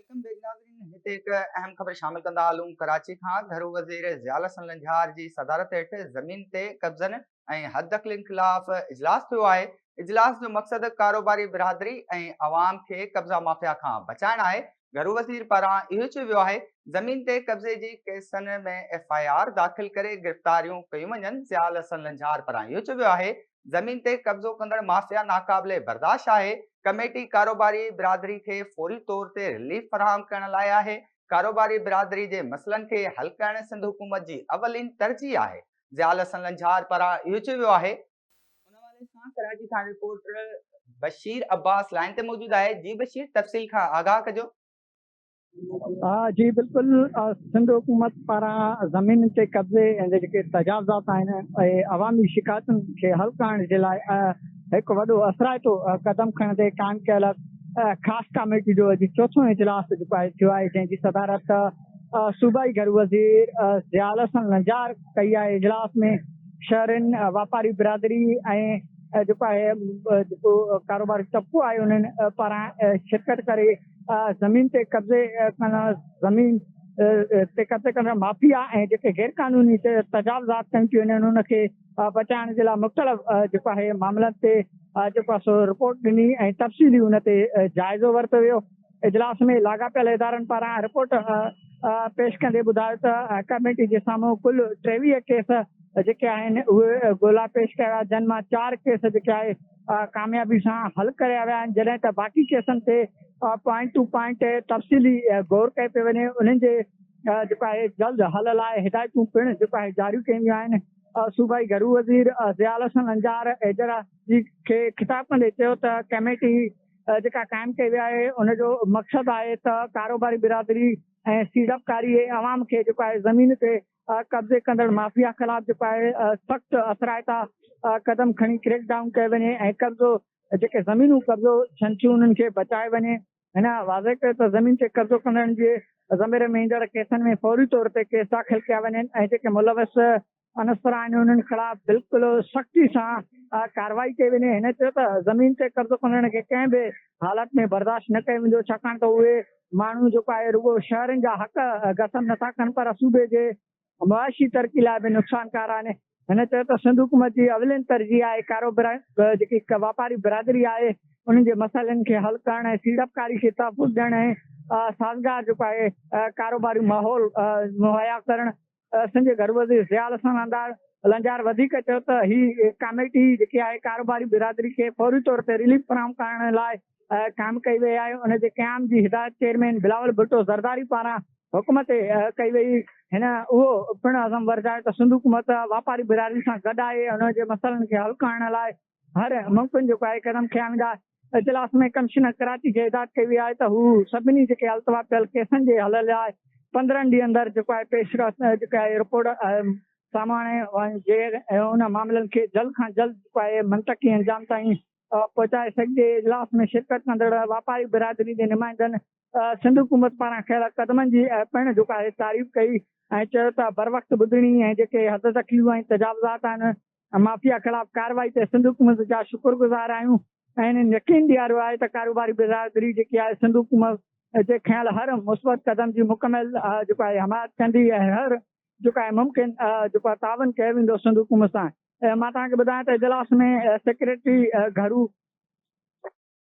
Welcome back नाज़रीन। हिते हिक अहम ख़बर शामिल कंदा हलूं। कराची खां घरू वज़ीर ज़ियाउल हसन लंझार जी सदारत हेठि ज़मीन ते कब्ज़नि ऐं हद दख़लनि ख़िलाफ़ इजलास थियो आहे। इजलास जो मक़सदु कारोबारी बिरादरी ऐं अवाम खे कब्ज़ा माफ़िया खां बचाइणु आहे। घरू वज़ीर पारां इहो चयो वियो आहे, ज़मीन ते कब्ज़े जी केसनि में एफआईआर दाख़िल करे गिरफ़्तारियूं कयूं वञनि। ज़ियाउल हसन लंझार पारां इहो चयो वियो आहे, ज़मीन ते कब्ज़ो कंदड़ माफ़िया नाक़ाबिले बर्दाश्त आहे। कमेटी कारोबारी बिरादरी खे फौरी तौर ते रिलीफ फराहम करण लाइ आहे। कारोबारी बिरादरी जे मसइलनि खे हल करण सिंध हुकूमत जी अवलीन तरजीह आहे। ज़ियाउल हसन लंझार पारां इहो चयो वियो आहे। उन हवाले सां कराची खां रिपोर्टर बशीर अब्बास लाइन ते मौजूद आहे। जी बशीर, तफ़सील खां आगाह कजो। जी बिल्कुल। सिंध हुकूमत पारां ज़मीन ते कब्ज़े ऐं जेके तजावज़ात आहिनि ऐं अवामी शिकायतुनि खे हल करण जे लाइ हिकु वॾो असराइतो क़दम खणण ते क़ाइमु कयल ख़ासि कमेटी जो अॼु चोथों इजलास जेको आहे थियो आहे, जंहिंजी सदारत सूबाई घर वज़ीर ज़ियाउल हसन लंझार कई आहे। इजलास में शहरनि वापारी बिरादरी ऐं जेको आहे जेको कारोबारी तबिको आहे उन्हनि पारां शिरकत करे ज़मीन ते कब्ज़े ज़मीन ते कब्ज़े कंदड़ माफ़िया ऐं जेके गैर क़ानूनी तजावज़ात कयूं थियूं आहिनि उनखे बचाइण जे लाइ मुख़्तलिफ़ जेको आहे मामलनि ते जेको आहे सो रिपोर्ट ॾिनी ऐं तफ़सीली उन ते जाइज़ो वरितो वियो। इजलास में लाॻापियल इदारनि पारां रिपोर्ट पेश कंदे ॿुधायो त कमेटी जे साम्हूं कुल 23 केस जेके आहिनि उहे ॻोल्हा पेश कया विया, जंहिं मां 4 केस जेके आहे कामयाबी सां हल कया विया आहिनि, जॾहिं त बाक़ी केसनि ते पॉइंट टू पॉइंट तफ़सीली गौर कयो पियो वञे। उन्हनि जे जेको आहे जल्द हल लाइ हिदायतूं पिणु जेको आहे जारी कयूं वियूं आहिनि। सूबाई घरू वज़ीर ज़ियाउल हसन लंझार एजरा जी खे ख़िताब कंदे चयो त कमेटी जेका क़ाइमु कई वई आहे उनजो मक़सदु आहे त कारोबारी बिरादरी ऐं सीड़पकारी अवाम खे जेको आहे ज़मीन ते कब्ज़े कंदड़ माफ़िया ख़िलाफ़ जेको आहे सख़्तु असराइता क़दम खणी क्रेक डाउन कयो वञे ऐं कब्ज़ो जेके ज़मीनूं कब्ज़ो थियनि थियूं उन्हनि खे बचाए वञे। हिन वाज़े कयो त ज़मीन ते कब्ज़ो कंदड़नि जे ज़मीर में ईंदड़ केसनि में फौरी तौर ते केस दाख़िल कया वञनि ऐं जेके मुलविस अनसर आहिनि उन्हनि ख़िलाफ़ बिल्कुलु सख़्ती सां कार्रवाई कई वञे। हिन चयो त ज़मीन ते कब्ज़ो कंदड़नि खे कंहिं बि हालत में बर्दाश्त न कयो वेंदो, छाकाणि त उहे माण्हू जेको आहे रुॻो शहरनि जा हक़ गसम नथा कनि पर सूबे जे मुआशी तरक़ी लाइ बि नुक़सानकार आहिनि। हिन चयो त सिंध हुकूमत जी अवलीन तरजीह आहे कारोबार जेकी वापारी बिरादरी आहे उन्हनि जे मसइलनि खे हल करण ऐं सीड़पकारी खे तहफ़ुज़ ॾियण ऐं साज़गार जेको आहे कारोबारी माहौल मुहैया करणु। सिंध घर वज़ीर ज़ियाउल हसन लंझार वधीक चयो त ही कमेटी जेकी आहे कारोबारी बिरादरी खे फौरी तौर ते रिलीफ फराहम करण लाइ क़ाइमु कई वई आहे। उनजे क़याम जी हिदायत चेयरमैन बिलावल भुट्टो ज़रदारी पारां हुकूमत कई वई। हिन उहो पिणु अज़म वरजायो त सिंध हुकूमत वापारी बिरादरी सां गॾु आहे, उनजे मसइलनि खे हल करण लाइ हर मुमकिन जेको आहे क़दम खयां वेंदा। इजलास में कमिश्नर कराची खे हिदायत कई वई आहे त हू सभिनी जेके अल्तवा पियल केसनि जे हल लाइ 15 ॾींहं अंदरि जेको आहे पेश जेको आहे रिपोर्ट साम्हूं आणे ऐं उन मामलनि खे जल्द खां जल्द जेको आहे मंतकी अंजाम ताईं पहुचाए सघिजे। इजलास में शिरकत कंदड़ वापारी बिरादरी जे नुमाइंदनि सिंध हुकूमत पारां खयल क़दमनि जी पिणु जेको आहे तारीफ़ कई ऐं चयो त बर वक़्तु ॿुधणी ऐं जेके हद तकलीफ़ूं ऐं तजावज़ात आहिनि माफ़िया ख़िलाफ़ कार्रवाई ते सिंध हुकूमत जा शुक्रगुज़ार आहियूं ऐं इन्हनि यकीन ॾियारियो आहे त कारोबारी बिरादरी जेकी आहे सिंध हुकूमत जे खयल हर मुस्बत क़दम जी मुकमल जेको आहे हमायत कंदी ऐं हर जेको आहे मुमकिन जेको आहे तावन कयो वेंदो सिंध हुकूमत सां। मां तव्हांखे ॿुधायां त इजलास में सेक्रेटरी घरू